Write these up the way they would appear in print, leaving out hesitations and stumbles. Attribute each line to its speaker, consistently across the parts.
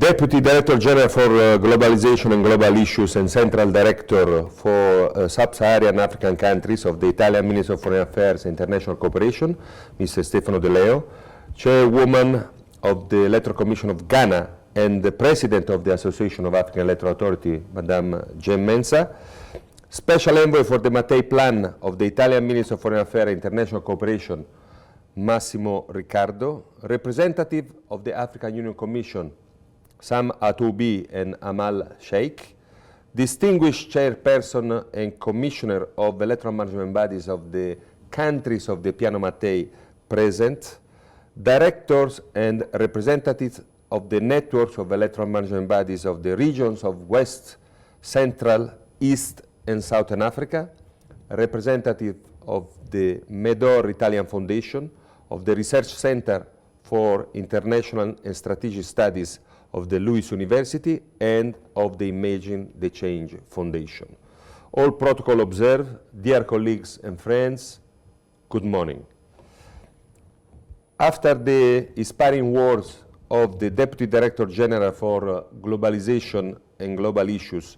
Speaker 1: Deputy Director General for Globalization and Global Issues and Central Director for Sub-Saharan African countries of the Italian Ministry of Foreign Affairs and International Cooperation, Mr. Stefano De Leo, Chairwoman of the Electoral Commission of Ghana and the President of the Association of African Electoral Authority, Madame Jem Mensah, Special Envoy for the Mattei Plan of the Italian Ministry of Foreign Affairs and International Cooperation, Massimo Riccardo, Representative of the African Union Commission, Sam Atoubi and Amal Sheikh, Distinguished Chairperson and Commissioner of Electoral Management Bodies of the countries of the Piano Mattei present, Directors and Representatives of the networks of Electoral Management Bodies of the regions of West, Central, East and Southern Africa, representative of the Medor Italian Foundation, of the Research Center for International and Strategic Studies of the Lewis University, and of the Imagine the Change Foundation. All protocol observed, dear colleagues and friends, good morning. After the inspiring words of the Deputy Director General for Globalization and Global Issues,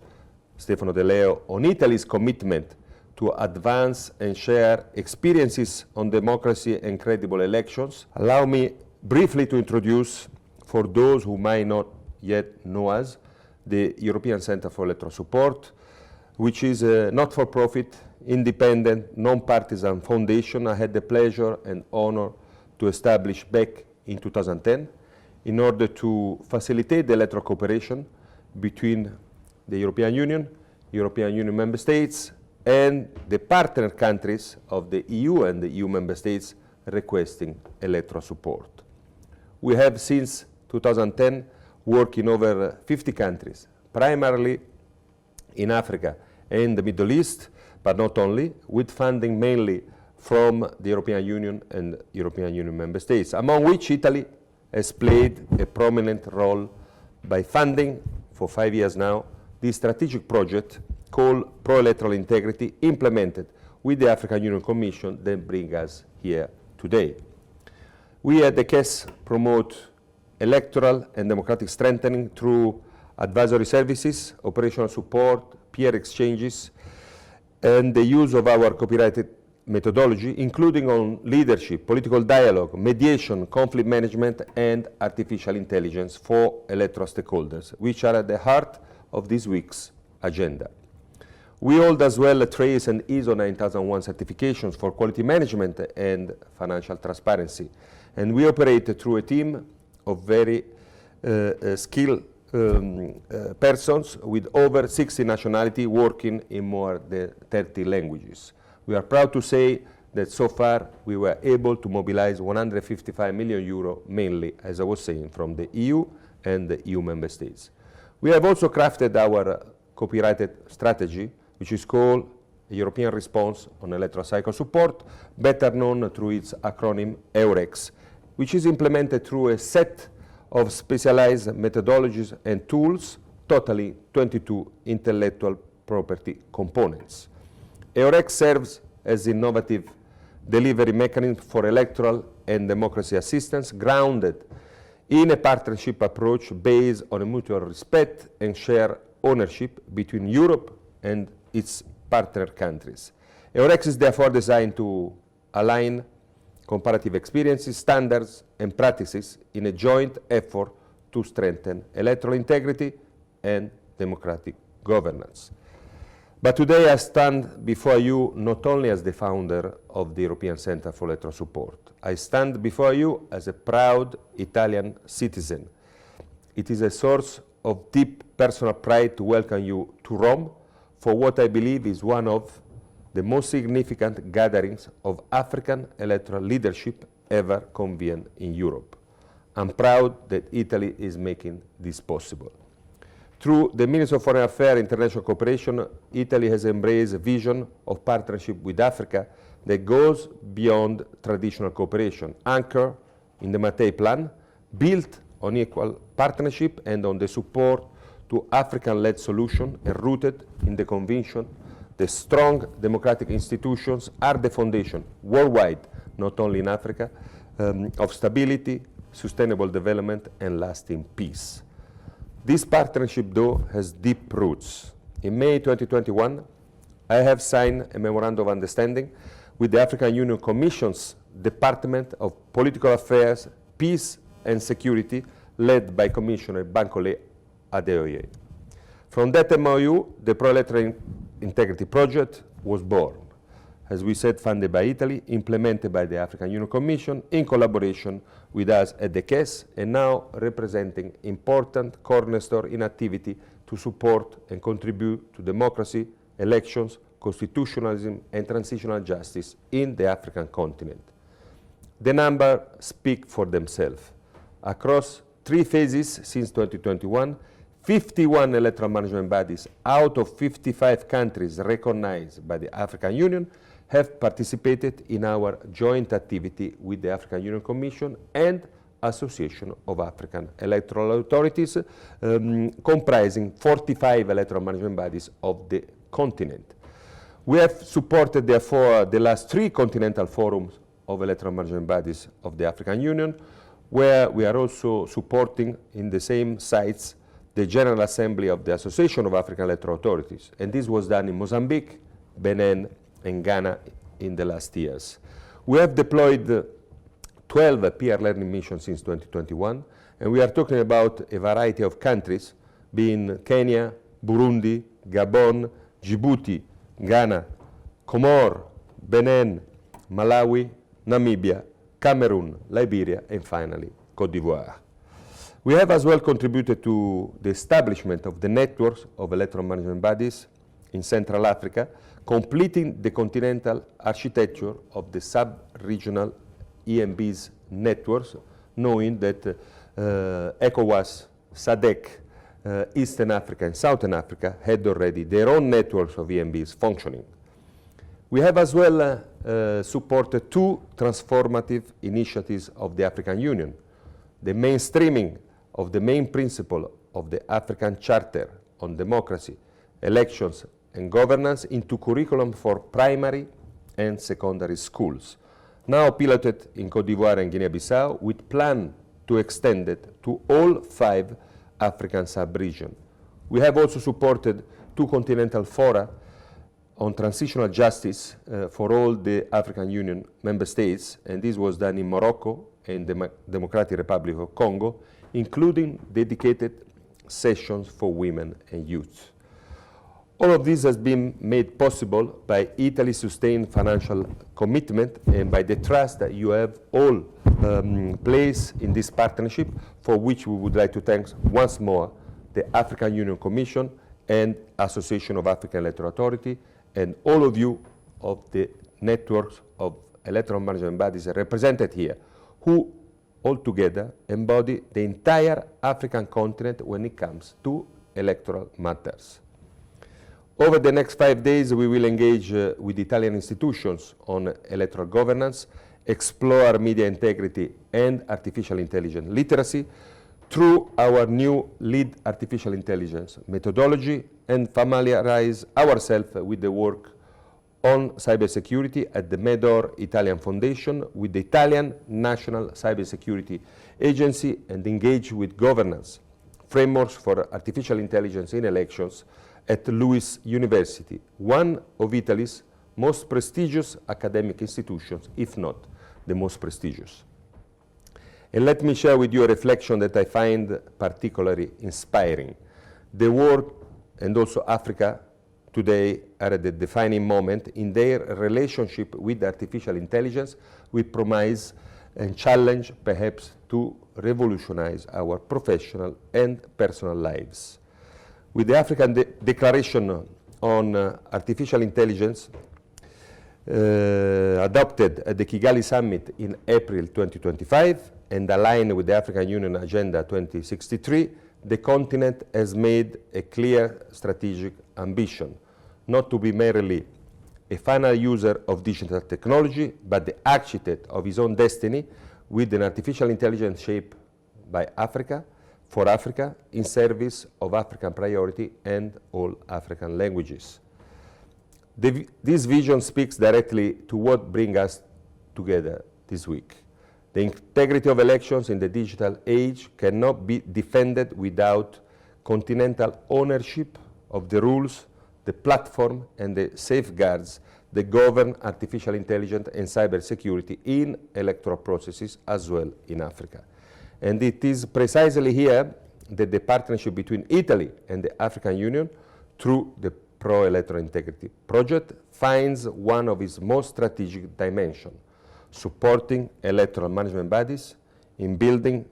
Speaker 1: Stefano De Leo, on Italy's commitment to advance and share experiences on democracy and credible elections, allow me briefly to introduce, for those who might not yet know us, the European Center for Electoral Support, which is a not-for-profit, independent, non-partisan foundation I had the pleasure and honor to establish back in 2010 in order to facilitate the electoral cooperation between the European Union member states, and the partner countries of the EU and the EU member states requesting electoral support. We have since 2010 worked in over 50 countries, primarily in Africa and the Middle East, but not only, with funding mainly from the European Union and European Union member states, among which Italy has played a prominent role by funding, for 5 years now, this strategic project called Pro-Electoral Integrity, implemented with the African Union Commission that brings us here today. We at the ECES promote electoral and democratic strengthening through advisory services, operational support, peer exchanges, and the use of our copyrighted methodology, including on leadership, political dialogue, mediation, conflict management, and artificial intelligence for electoral stakeholders, which are at the heart of this week's agenda. We hold as well a TRACE and ISO 9001 certifications for quality management and financial transparency. And we operate through a team of very skilled persons with over 60 nationalities working in more than 30 languages. We are proud to say that so far we were able to mobilize 155 million euro, mainly, as I was saying, from the EU and the EU member states. We have also crafted our copyrighted strategy, which is called a European Response on Electoral Cycle Support, better known through its acronym EUREX, which is implemented through a set of specialized methodologies and tools, totaling 22 intellectual property components. EUREX serves as innovative delivery mechanism for electoral and democracy assistance, grounded in a partnership approach based on a mutual respect and shared ownership between Europe and its partner countries. EUREX is therefore designed to align comparative experiences, standards, and practices in a joint effort to strengthen electoral integrity and democratic governance. But today I stand before you not only as the founder of the European Center for Electoral Support. I stand before you as a proud Italian citizen. It is a source of deep personal pride to welcome you to Rome for what I believe is one of the most significant gatherings of African electoral leadership ever convened in Europe. I'm proud that Italy is making this possible. Through the Ministry of Foreign Affairs and International Cooperation, Italy has embraced a vision of partnership with Africa that goes beyond traditional cooperation, anchored in the Mattei Plan, built on equal partnership and on the support to African-led solutions, and rooted in the conviction that strong democratic institutions are the foundation worldwide, not only in Africa, of stability, sustainable development, and lasting peace. This partnership, though, has deep roots. In May 2021, I have signed a memorandum of understanding with the African Union Commission's Department of Political Affairs, Peace and Security, led by Commissioner Bankole Adeoye. From that MOU, the Pro-Electoral Integrity Project was born, as we said, funded by Italy, implemented by the African Union Commission in collaboration with us at the ECES, and now representing important cornerstone in activity to support and contribute to democracy, elections, constitutionalism, and transitional justice in the African continent. The numbers speak for themselves. Across 3 phases since 2021, 51 electoral management bodies out of 55 countries recognized by the African Union have participated in our joint activity with the African Union Commission and Association of African Electoral Authorities, comprising 45 electoral management bodies of the continent. We have supported, therefore, the last 3 continental forums of electoral management bodies of the African Union, where we are also supporting in the same sites the General Assembly of the Association of African Electoral Authorities. And this was done in Mozambique, Benin, and Ghana in the last years. We have deployed 12 peer learning missions since 2021, and we are talking about a variety of countries, being Kenya, Burundi, Gabon, Djibouti, Ghana, Comor, Benin, Malawi, Namibia, Cameroon, Liberia, and finally, Côte d'Ivoire. We have as well contributed to the establishment of the networks of electoral management bodies in Central Africa, completing the continental architecture of the sub-regional EMBs networks, knowing that ECOWAS, SADC, Eastern Africa and Southern Africa had already their own networks of EMBs functioning. We have as well supported 2 transformative initiatives of the African Union: the mainstreaming of the main principle of the African Charter on democracy, elections and governance into curriculum for primary and secondary schools, now piloted in Côte d'Ivoire and Guinea-Bissau, with plan to extend it to all 5 African sub-regions. We have also supported 2 continental fora on transitional justice for all the African Union member states, and this was done in Morocco and the Democratic Republic of Congo, including dedicated sessions for women and youth. All of this has been made possible by Italy's sustained financial commitment and by the trust that you have all placed in this partnership, for which we would like to thank once more the African Union Commission and Association of African Electoral Authority, and all of you of the networks of electoral management bodies represented here, who altogether embody the entire African continent when it comes to electoral matters. Over the next 5 days, we will engage with Italian institutions on electoral governance, explore media integrity and artificial intelligence literacy through our new lead artificial intelligence methodology, and familiarize ourselves with the work on cybersecurity at the Medor Italian Foundation with the Italian National Cybersecurity Agency, and engage with governance frameworks for artificial intelligence in elections at Lewis University, one of Italy's most prestigious academic institutions, if not the most prestigious. And let me share with you a reflection that I find particularly inspiring. The world and also Africa today are at the defining moment in their relationship with artificial intelligence, with promise and challenge perhaps to revolutionize our professional and personal lives. With the African Declaration on Artificial Intelligence adopted at the Kigali Summit in April 2025 and aligned with the African Union Agenda 2063, the continent has made a clear strategic ambition, not to be merely a final user of digital technology, but the architect of his own destiny with an artificial intelligence shaped by Africa, for Africa, in service of African priority and all African languages. This vision speaks directly to what brings us together this week. The integrity of elections in the digital age cannot be defended without continental ownership of the rules, the platform, and the safeguards that govern artificial intelligence and cybersecurity in electoral processes as well in Africa. And it is precisely here that the partnership between Italy and the African Union through the Pro-Electoral Integrity Project finds one of its most strategic dimensions, supporting electoral management bodies in building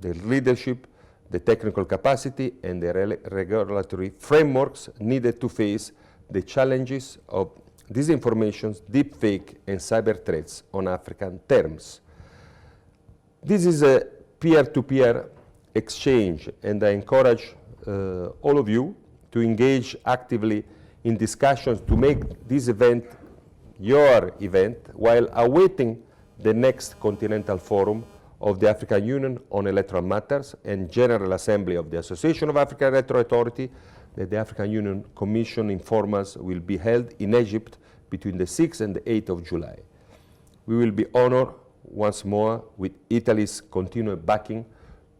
Speaker 1: the leadership, the technical capacity, and the regulatory frameworks needed to face the challenges of disinformation, deepfake, and cyber threats on African terms. This is a peer-to-peer exchange, and I encourage all of you to engage actively in discussions to make this event your event while awaiting the next Continental Forum of the African Union on Electoral Matters and General Assembly of the Association of African Electoral Authority that the African Union Commission informs us will be held in Egypt between the 6th and the 8th of July. We will be honored once more with Italy's continued backing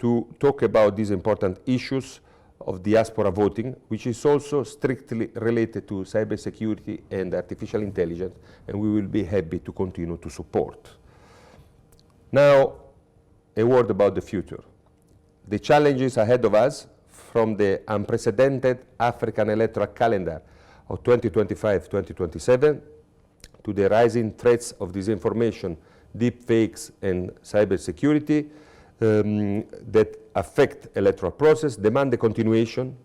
Speaker 1: to talk about these important issues of diaspora voting, which is also strictly related to cybersecurity and artificial intelligence, and we will be happy to continue to support. Now, a word about the future. The challenges ahead of us, from the unprecedented African electoral calendar of 2025-2027 to the rising threats of disinformation, deepfakes, and cybersecurity that affect electoral process, demand the continuation,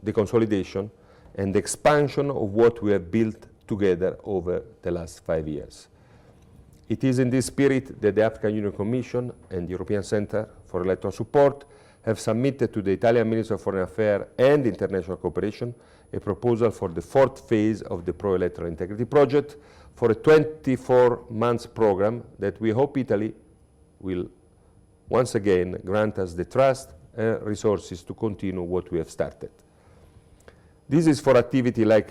Speaker 1: the consolidation, and the expansion of what we have built together over the last 5 years. It is in this spirit that the African Union Commission and the European Centre for Electoral Support have submitted to the Italian Minister of Foreign Affairs and International Cooperation a proposal for the fourth phase of the Pro-Electoral Integrity Project for a 24-month program that we hope Italy will once again grant us the trust and resources to continue what we have started. This is for activity like,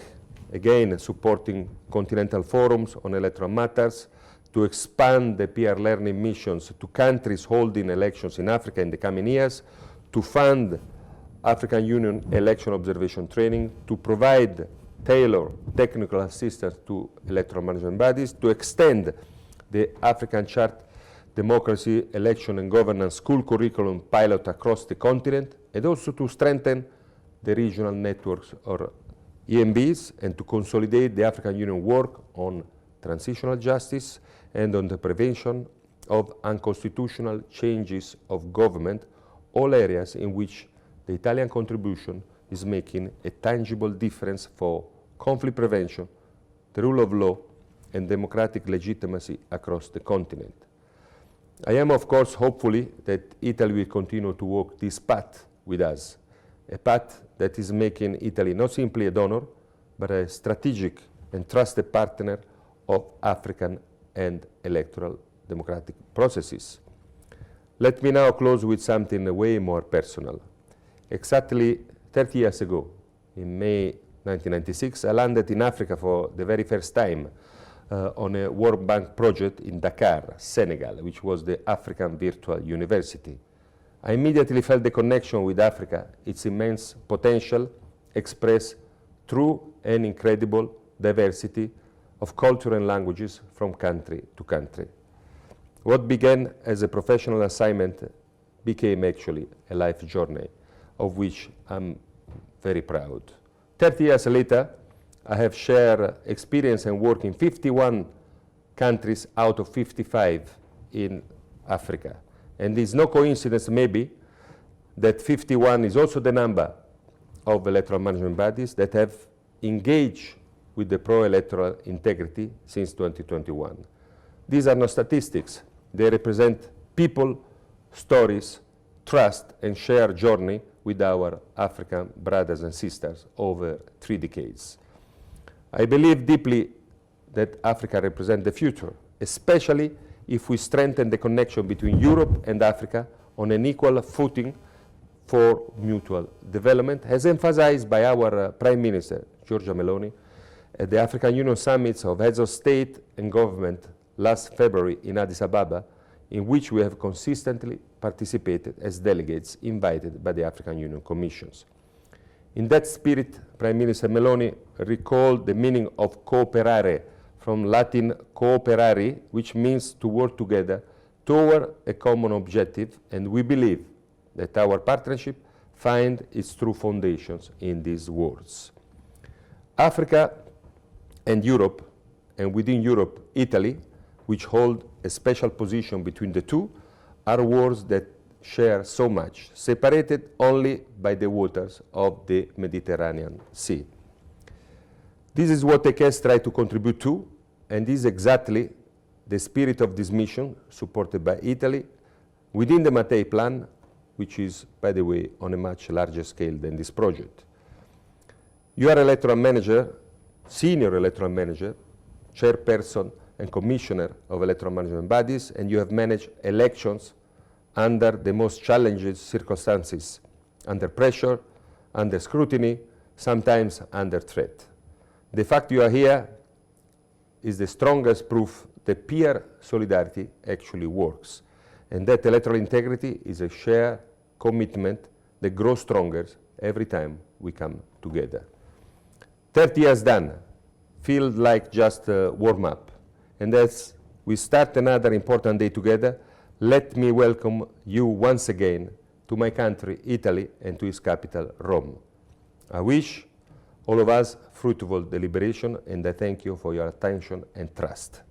Speaker 1: again, supporting continental forums on electoral matters, to expand the peer learning missions to countries holding elections in Africa in the coming years, to fund African Union election observation training, to provide tailored technical assistance to electoral management bodies, to extend the African Chart Democracy, Election and Governance School Curriculum pilot across the continent, and also to strengthen the regional networks or EMBs and to consolidate the African Union work on transitional justice and on the prevention of unconstitutional changes of government, all areas in which the Italian contribution is making a tangible difference for conflict prevention, the rule of law, and democratic legitimacy across the continent. I am, of course, hopefully that Italy will continue to walk this path with us, a path that is making Italy not simply a donor, but a strategic and trusted partner of African and electoral democratic processes. Let me now close with something way more personal. Exactly 30 years ago, in May 1996, I landed in Africa for the very first time on a World Bank project in Dakar, Senegal, which was the African Virtual University. I immediately felt the connection with Africa, its immense potential expressed through an incredible diversity of culture and languages from country to country. What began as a professional assignment became actually a life journey, of which I'm very proud. 30 years later, I have shared experience and work in 51 countries out of 55 in Africa. And it's no coincidence, maybe, that 51 is also the number of electoral management bodies that have engaged with the pro-electoral integrity since 2021. These are not statistics. They represent people, stories, trust, and shared journey with our African brothers and sisters over 3 decades. I believe deeply that Africa represents the future, especially if we strengthen the connection between Europe and Africa on an equal footing for mutual development, as emphasized by our Prime Minister, Giorgia Meloni, at the African Union summits of heads of state and government last February in Addis Ababa, in which we have consistently participated as delegates invited by the African Union Commissions. In that spirit, Prime Minister Meloni recalled the meaning of cooperare, from Latin cooperari, which means to work together toward a common objective, and we believe that our partnership finds its true foundations in these words. Africa and Europe, and within Europe, Italy, which hold a special position between the two, are worlds that share so much, separated only by the waters of the Mediterranean Sea. This is what ECES tries to contribute to, and this is exactly the spirit of this mission, supported by Italy, within the Mattei Plan, which is, by the way, on a much larger scale than this project. You are electoral manager, senior electoral manager, chairperson and commissioner of electoral management bodies, and you have managed elections under the most challenging circumstances, under pressure, under scrutiny, sometimes under threat. The fact you are here is the strongest proof that peer solidarity actually works, and that electoral integrity is a shared commitment that grows stronger every time we come together. 30 years done feels like just a warm-up, and as we start another important day together, let me welcome you once again to my country, Italy, and to its capital, Rome. I wish all of us fruitful deliberation, and I thank you for your attention and trust.